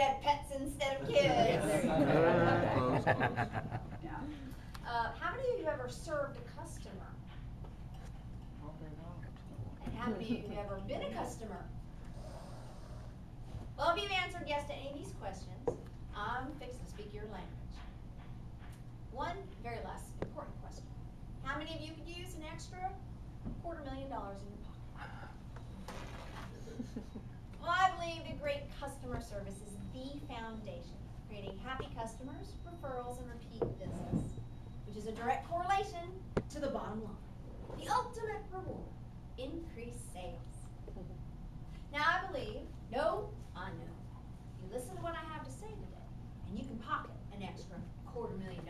had pets instead of kids. There you go. Yeah. How many of you have ever served a customer? And how many of you have ever been a customer? Well, if you've answered yes to any of these questions, I'm fixing to speak your language. One very last important question. How many of you could use an extra $250,000 in your pocket? Well, I believe that great customer service is the foundation of creating happy customers, referrals, and repeat business, which is a direct correlation to the bottom line. The ultimate reward, increased sales. Now, I believe, I know, you listen to what I have to say today, and you can pocket an extra $250,000.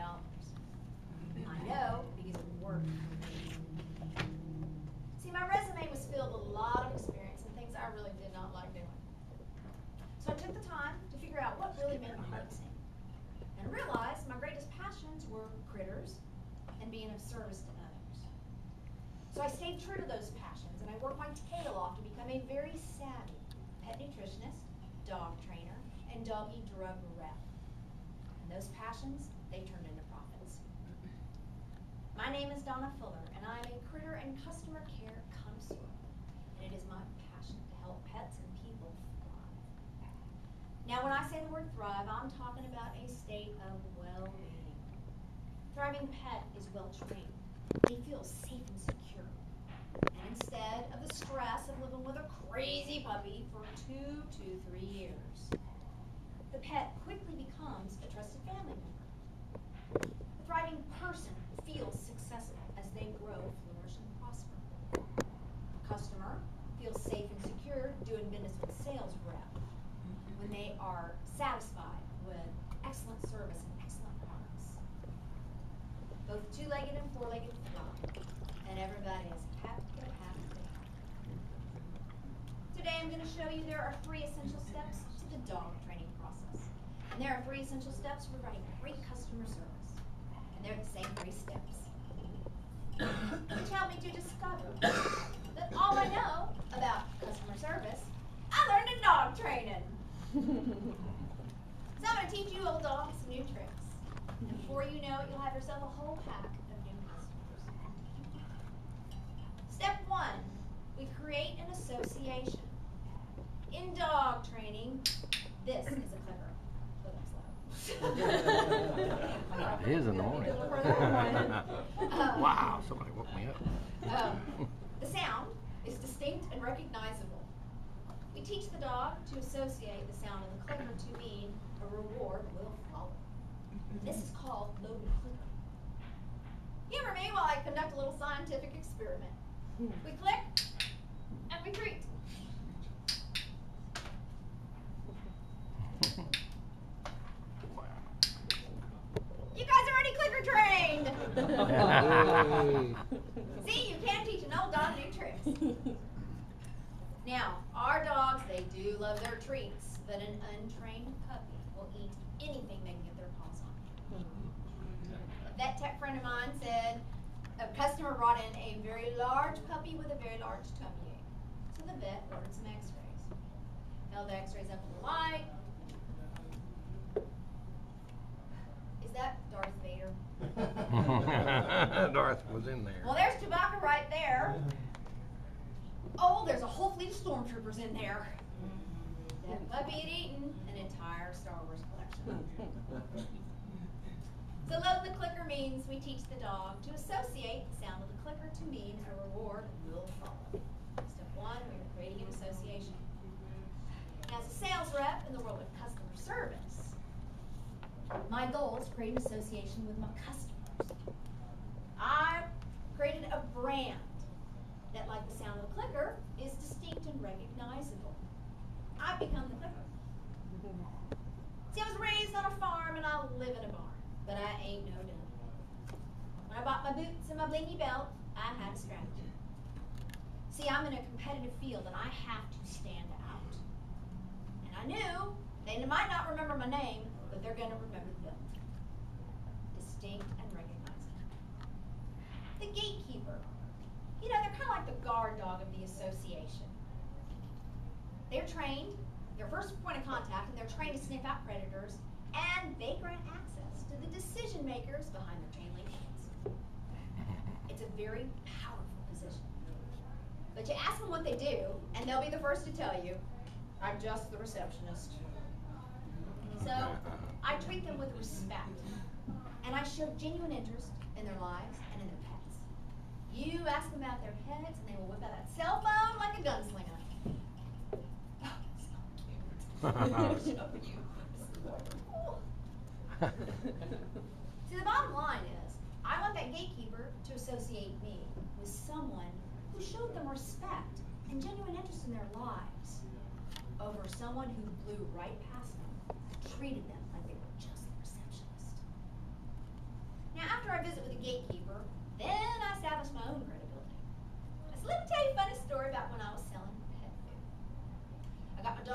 I know because it worked for me. See, my resume was filled with a lot of experience and things I really did not like doing. So I took the time to figure out what really made my heart sing, and realized my greatest passions were critters and being of service to others. So I stayed true to those passions, and I worked my tail off to become a very savvy pet nutritionist, dog trainer, and doggy drug rep. And those passions, they turned into profits. My name is Donna Fuller, and I'm a critter and customer care connoisseur, and it is my passion to help pets and people thrive. Now, when I say the word thrive, I'm talking about a state of well-being. Thriving pet is well-trained. They feel safe and secure. And instead of the stress of living with a crazy puppy for 2 to 3 years, the pet quickly becomes a trusted family member. The thriving person feels successful as they grow, flourish, and prosper. The customer feels safe and secure doing business with a sales rep when they are satisfied with excellent service and excellent products. Both two-legged and four-legged thrive, and everybody is happy. Today I'm going to show you there are 3 essential steps to the dog training process. And there are 3 essential steps for providing great customer service. And they're the same 3 steps. Which help me to discover that all I know about customer service, I learned in dog training. So I'm going to teach you old dogs some new tricks. And before you know it, you'll have yourself a whole pack of new customers. Step 1, we create an association. In dog training, this is a clicker. It is in the morning. Wow, somebody woke me up. The sound is distinct and recognizable. We teach the dog to associate the sound of the clicker to mean a reward will follow. This is called loaded clicker. Humor me while I conduct a little scientific experiment. We click and we treat. You guys are already clicker trained. See, you can teach an old dog new tricks. Now, our dogs, they do love their treats, but an untrained puppy will eat anything they can get their paws on. A vet tech friend of mine said a customer brought in a very large puppy with a very large tummy ache. So the vet ordered some x-rays. Held the x-rays up in the light. Is that Darth Vader? Darth was in there. Well, there's Chewbacca right there. Oh, there's a whole fleet of stormtroopers in there. That puppy had eaten an entire Star Wars collection. So load the clicker means we teach the dog to associate the sound of the clicker to mean a reward will follow. Step 1, we're creating an association. As a sales rep in the world of customer service, my goal is to create an association with my customers. I created a brand that, like the sound of the clicker, is distinct and recognizable. I've become the clicker. See, I was raised on a farm and I live in a barn, but I ain't no dummy. When I bought my boots and my blingy belt, I had a strategy. See, I'm in a competitive field and I have to stand out. And I knew they might not remember my name, but they're going to remember the belt. Distinct and recognizable. The gatekeeper. They're kind of like the guard dog of the association. They're trained, their first point of contact, and they're trained to sniff out predators, and they grant access to the decision makers behind their chain link fence. It's a very powerful position. But you ask them what they do, and they'll be the first to tell you, I'm just the receptionist. So I treat them with respect, and I show genuine interest in their lives and in their pets. You ask them about their pets, and they will whip out that cell phone like a gunslinger. Oh, it's so cute. See, the bottom line is, I want that gatekeeper to associate me with someone who showed them respect and genuine interest in their lives over someone who blew right past them, treated them like they were just the receptionist. Now, after I visit with the gatekeeper, then I establish my own credibility. So let me tell you a funny story about when I was selling pet food. I got my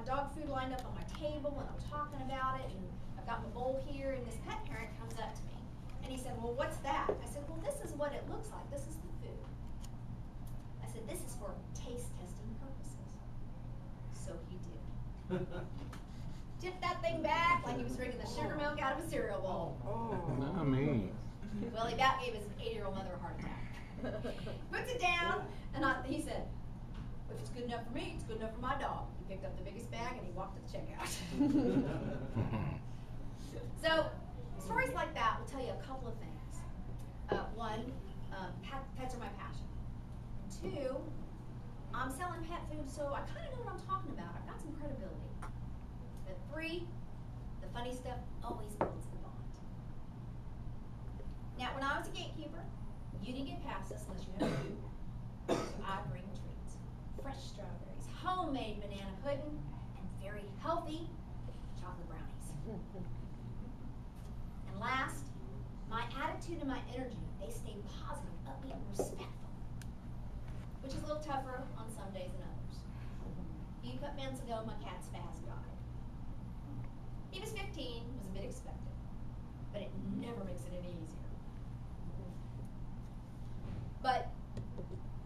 dog food lined up on my table, and I'm talking about it, and I've got my bowl here, and this pet parent comes up to me, and he said, well, what's that? I said, well, this is what it looks like. This is the food. I said, this is for taste testing purposes. So he did. Tipped that thing back like he was drinking the sugar milk out of a cereal bowl. Not me. Well, he about gave his 80-year-old mother a heart attack. Puts it down, and he said, if it's good enough for me, it's good enough for my dog. He picked up the biggest bag and he walked to the checkout. So, stories like that will tell you a couple of things. One, pets are my passion. Two, I'm selling pet food, so I kind of know what I'm talking about. I've got some credibility. But three, the funny stuff always builds the bond. Now, when I was a gatekeeper, you didn't get past us unless you had food. So I bring treats. Fresh strawberries, homemade banana pudding, and very healthy chocolate brownies. And last, my attitude and my energy, they stay positive, upbeat, and respectful, which is a little tougher on some days than others. A few months ago, my cat Spaz died. He was 15, was a bit expected, but it never makes it any easier. But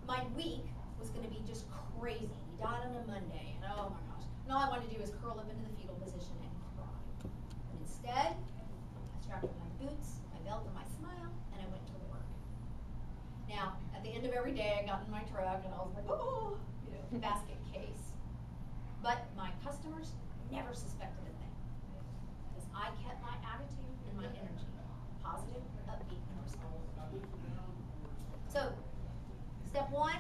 my week was going to be just crazy. He died on a Monday, and oh my gosh. And all I wanted to do was curl up into the fetal position and cry. But instead, I strapped on my boots, my belt, and my smile, and I went to work. Now, at the end of every day, I got in my truck, and I was like, oh, basket case. But my customers never suspected a thing, because I kept my attitude and my energy positive, upbeat, and respectful. So, step one,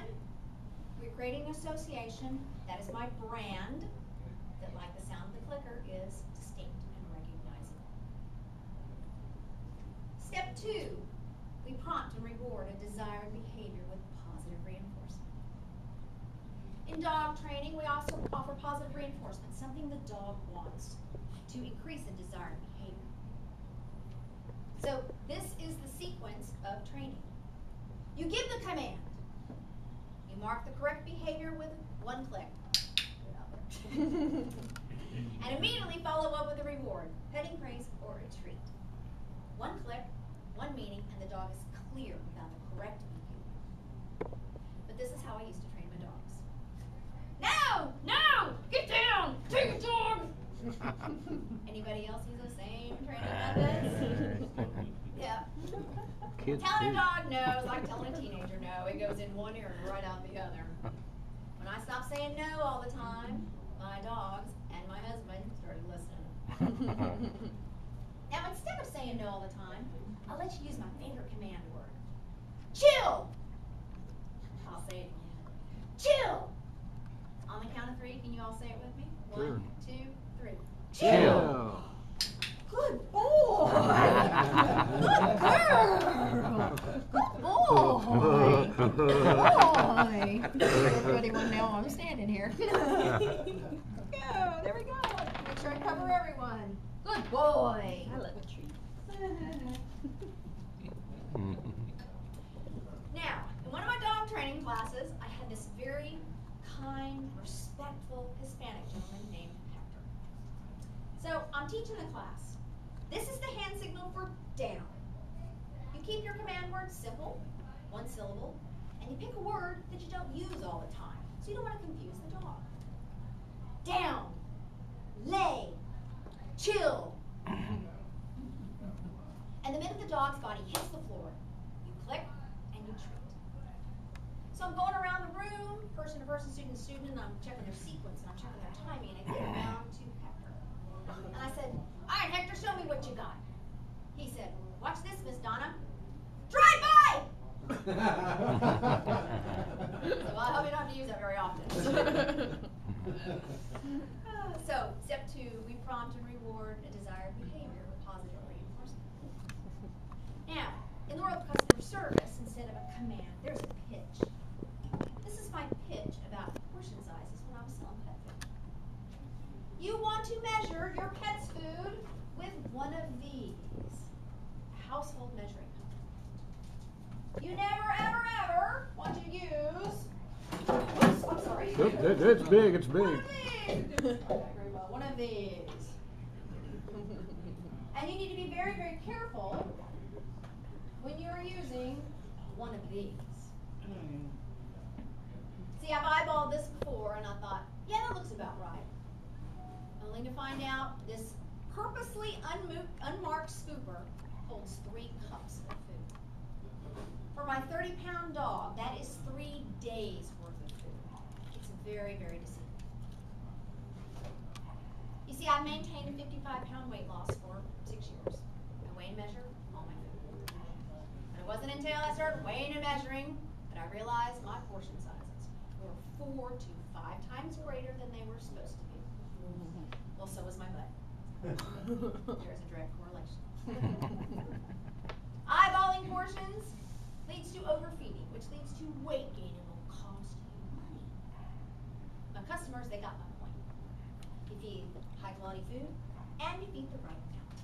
we're creating an association. That is my brand, that like the sound of the clicker is distinct and recognizable. Step two, we prompt and reward a desired behavior with positive reinforcement. In dog training, we also offer positive reinforcement, something the dog wants to increase a desired behavior. So this is the sequence of training. You give the command. You mark the correct behavior with one click. And immediately follow up with a reward, petting, praise, or a treat. One click, one meaning, and the dog is clear about the correct behavior. But this is how I used to train my dogs. No! No! Get down! Take a dog! Anybody else use those same training methods? Yeah. Kids Telling a too. dog no is like telling a teenager no. It goes in one ear and right out the other. When I stopped saying no all the time, my dogs and my husband started listening. Now, instead of saying no all the time, I'll let you use my favorite command word. Chill! I'll say it again. Chill! On the count of three, can you all say it with me? Sure. 1, 2, 3. Chill. Good boy! Good girl! Good boy! Good boy! Everybody want to know I'm standing here. Yeah, there we go. Make sure I cover everyone. Good boy! I love a treat. Now, in one of my dog training classes, I had this very kind, respectful Hispanic gentleman named Hector. So, I'm teaching the class. This is the hand signal for down. You keep your command words simple, one syllable, and you pick a word that you don't use all the time, so you don't want to confuse the dog. down, lay, chill. And the minute the dog's body hits the floor, you click and you treat. So I'm going around the room, person to person, student to student, and I'm checking their sequence and I'm checking their timing, and I get around to Hector. And I said, all right, Hector, show me what you got. He said, watch this, Miss Donna. Drive by! So, well, I hope you don't have to use that very often. So, step 2, we prompt and reward a desired behavior with positive reinforcement. Now, in the world of customer service, instead of a command, there's a pitch. This is my pitch about portion sizes when I was selling pet food. You want to measure your pet's food with one of these, a household measuring cup. You never, ever, ever want to use, oops, I'm sorry. It's big, it's big. One of these. Very well, one of these. And you need to be very, very careful when you're using one of these. See, I've eyeballed this before and I thought, yeah, that looks about right. Only to find out this purposely unmarked scooper holds 3 cups of food. For my 30-pound dog, that is 3 days worth of food. It's very, very deceiving. You see, I've maintained a 55-pound weight loss for 6 years. I weigh and measure all my food. And it wasn't until I started weighing and measuring that I realized my portion sizes were 4 to 5 times greater than they were supposed to be. Well, so was my butt. There's a direct correlation. Eyeballing portions leads to overfeeding, which leads to weight gain and will cost you money. My customers, they got my point. You feed high quality food and you feed the right amount.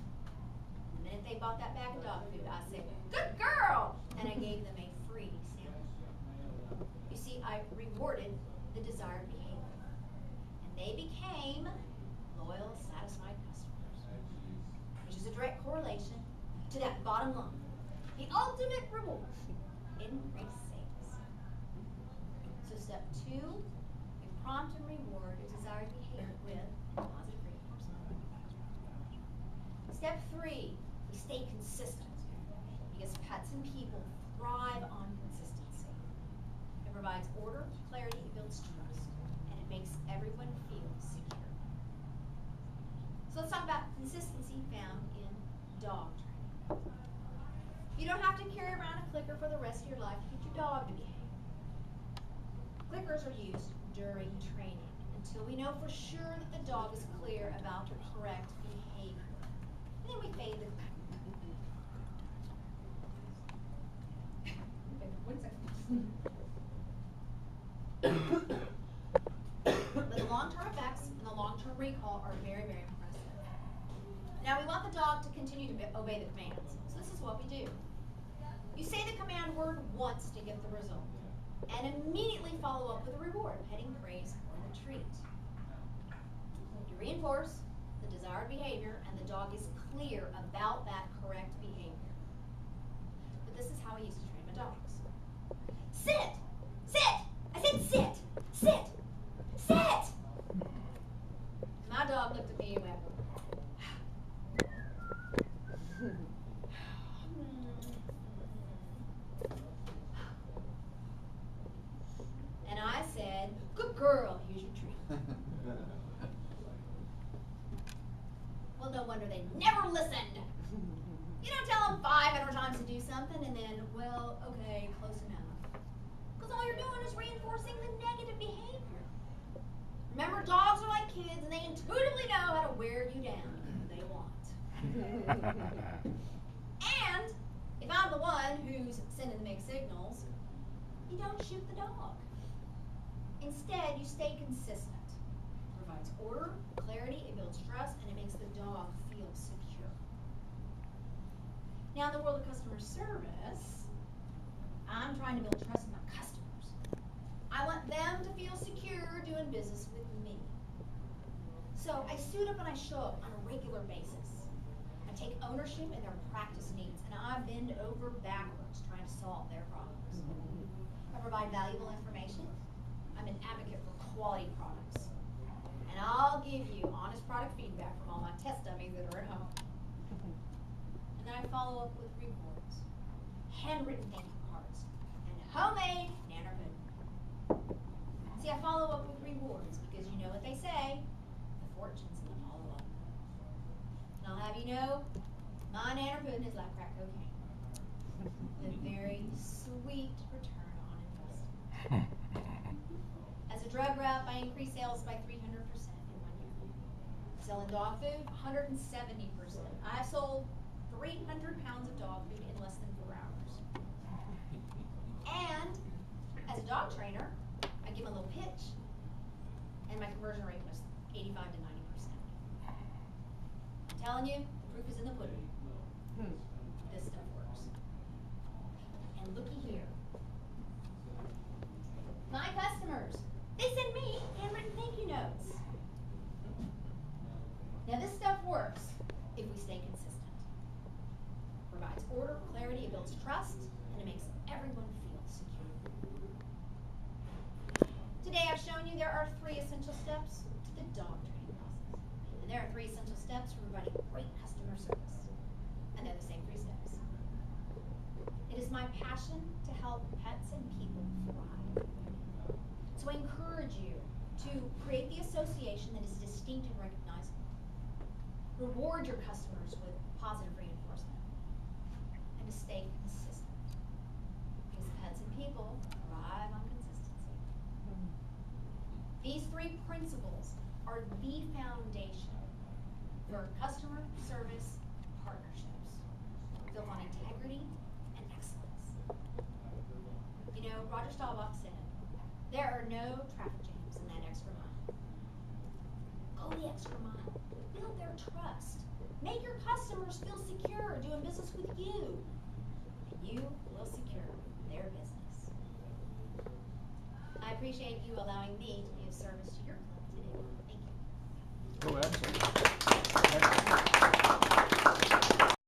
The minute they bought that bag of dog food, I said, good girl! And I gave them a free sandwich. You see, I rewarded the desired behavior. And they became loyal, satisfied customers, which is a direct correlation to that bottom line. The ultimate reward, increased sales. So step 2, we prompt and reward a desired behavior with positive reinforcement. Step 3, we stay consistent because pets and people thrive on consistency. It provides order, clarity, it builds trust, and it makes everyone feel secure. So let's talk about consistency found in dog training. You don't have to carry around a clicker for the rest of your life to get your dog to behave. Clickers are used during training until we know for sure that the dog is clear about the correct behavior. And then we fade the clicker. One second. But the long-term effects and the long-term recall are very, very impressive. Now we want the dog to continue to obey the commands. So this is what we do. You say the command word once to get the result, and immediately follow up with a reward, petting, praise, or a treat. You reinforce the desired behavior, and the dog is clear about that correct behavior. But this is how I used to train my dogs. Sit! Sit! I said sit! Sit! Sit! My dog looked at me and went, and I said, good girl, here's your treat. Well, no wonder they never listened. You don't tell them 500 times to do something and then, well, okay, close enough. Because all you're doing is reinforcing the negative behavior. Remember, dogs are like kids and they intuitively know how to wear you down if they want. And if I'm the one who's sending the mixed signals, you don't shoot the dog. Instead, you stay consistent. It provides order, clarity, it builds trust, and it makes the dog feel secure. Now, in the world of customer service, I'm trying to build trust in my customers. I want them to feel secure doing business with me. So I suit up and I show up on a regular basis. I take ownership in their practice needs, and I bend over backwards trying to solve their problems. I provide valuable information. I'm an advocate for quality products. And And I'll give you honest product feedback from all my test dummies that are at home. And then I follow up with rewards, handwritten thank you cards, and homemade nanner pudding. See, I follow up with rewards because you know what they say, the fortune's in the follow-up. And I'll have you know, my nanner pudding is like crack cocaine. A very sweet return on investment. As a drug rep, I increased sales by 300% in 1 year. Selling dog food, 170%. I sold 300 pounds of dog food in less than 4 hours. And as a dog trainer, I give them a little pitch, and my conversion rate was 85 to 90%. I'm telling you, the proof is in the pudding. This stuff works. And looky here. My customers, they send me handwritten thank you notes. Now this stuff works if we stay consistent. Provides order, clarity, it builds trust, and it makes everyone feel secure. Today I've shown you there are 3 essential steps to the dog training process. And there are 3 essential steps for providing great customer service. And they're the same 3 steps. It is my passion to help pets and people thrive. So I encourage you to create the association that is distinct and recognizable. Reward your customers with positive reinforcement. And to stay consistent. Because pets and people thrive on consistency. These 3 principles are the foundation for customer service partnerships built on integrity and excellence. You know, Roger Staubach said, there are no traffic jams in that extra mile. Go the extra mile. Build their trust. Make your customers feel secure doing business with you. And you will secure their business. I appreciate you allowing me to be of service to your club today. Thank you. Oh, absolutely.